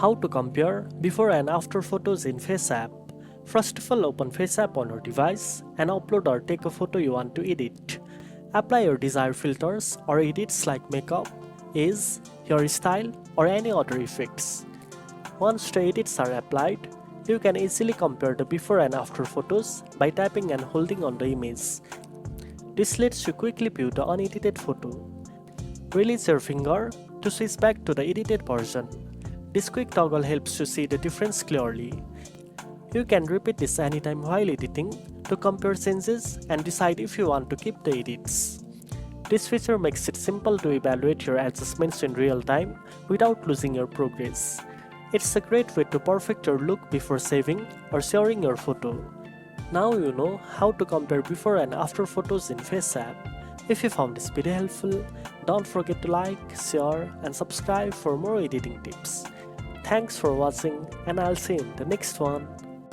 How to compare before and after photos in FaceApp. First of all, open FaceApp on your device and upload or take a photo you want to edit. Apply your desired filters or edits like makeup, age, hairstyle, or any other effects. Once the edits are applied, you can easily compare the before and after photos by tapping and holding on the image. This lets you quickly view the unedited photo. Release your finger to switch back to the edited version. This quick toggle helps you see the difference clearly. You can repeat this anytime while editing to compare changes and decide if you want to keep the edits. This feature makes it simple to evaluate your adjustments in real time without losing your progress. It's a great way to perfect your look before saving or sharing your photo. Now you know how to compare before and after photos in FaceApp. If you found this video helpful, don't forget to like, share, and subscribe for more editing tips. Thanks for watching, and I'll see you in the next one.